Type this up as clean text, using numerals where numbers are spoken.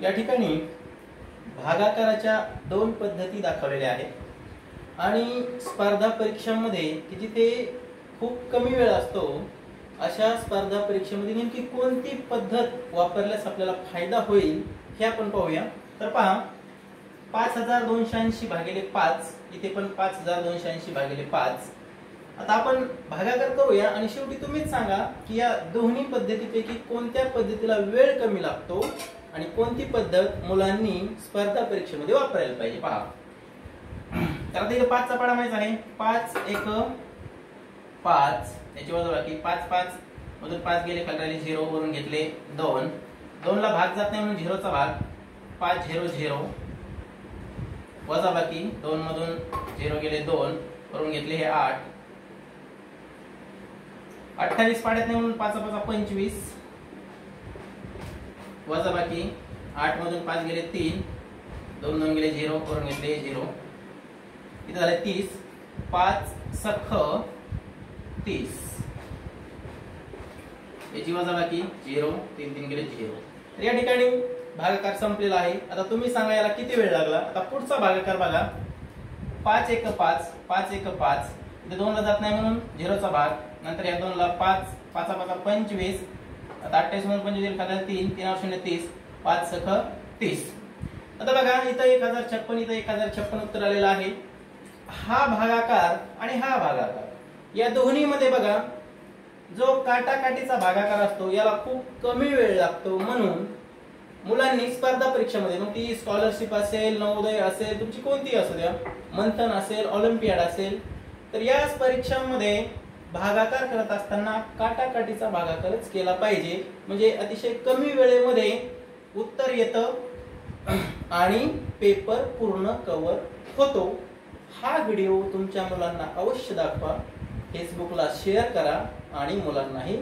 या ठिकाणी भागाकाराच्या दोन पद्धती दाखवलेल्या आहेत आणि स्पर्धा परीक्षांमध्ये की जिथे खूप कमी वेळ असतो अशा स्पर्धा परीक्षेमध्ये नेमकी कोणती पद्धत वापरल्यास आपल्याला फायदा होईल हे आपण पाहूया। तर पहा 5280 भागिले 5 इथे पण 5280 भागिले 5। आता आपण भागाकार करूया आणि शेवटी तुम्हीच सांगा की या दोन्ही पद्धतीपैकी कोणत्या पद्धतीला वेळ कमी लागतो आणि कोणती पद्धत मुलांनी स्पर्धा परीक्षेमध्ये वापरायला पाहिजे। पहा तर आता इथे 5 चा पाडा माहित आहे, 5 1 5 याची वजाबाकी 5 5 मधून 5 गेले खाली राहिले 0 वरून घेतले 2 2 ला भाग जात नाही म्हणून 0 चा भाग 5 0 0 वजाबाकी 2 मधून 0 गेले 2 वरून घेतले हे 8 28 पाड्यात नाही म्हणून 5 5 25 वजाबाकी 8 मधून 5 गेले 3 2 2 गेले 0 वरून घेतले 0 इथे झाले 30 5 सख 30 याची वजाबाकी 0 3 3 गेले 0। तर या ठिकाणी भागाकार संपलेला आहे। आता तुम्ही सांगा याला किती वेळ लागला। आता पुढचा भागाकार बघा 5 1 5 5 1 5 इथे 2 ला जात नाही म्हणून 0 चा भाग नंतर या 2 ला 5 5 5 25 आता 28 मधून 25 खाली 3 3 0 30 5 सख 30। आता बघा इथं 1056 इथं 1056 उत्तर आलेलं आहे। हा भागाकार आणि हा भागाकार या दोन्ही मध्ये बघा जो काटाकाटीचा भागाकार असतो याला खूप कमी वेळ लागतो, म्हणून मुलांनी स्पर्धा परीक्षेमध्ये मग ती स्कॉलरशिप असेल नवोदय असेल तुमची कोणती असू द्या मंथन असेल ऑलिम्पियाड असेल तर या परीक्षांमध्ये भागाकार करत असताना काटाकाटीचा भागाकारच केला पाहिजे, म्हणजे अतिशय कमी वेळेमध्ये उत्तर येतं आणि पेपर पूर्ण कव्हर होतो। हा व्हिडिओ तुमच्या मुलांना अवश्य दाखवा, फेसबुकला शेअर करा आणि मुलांनाही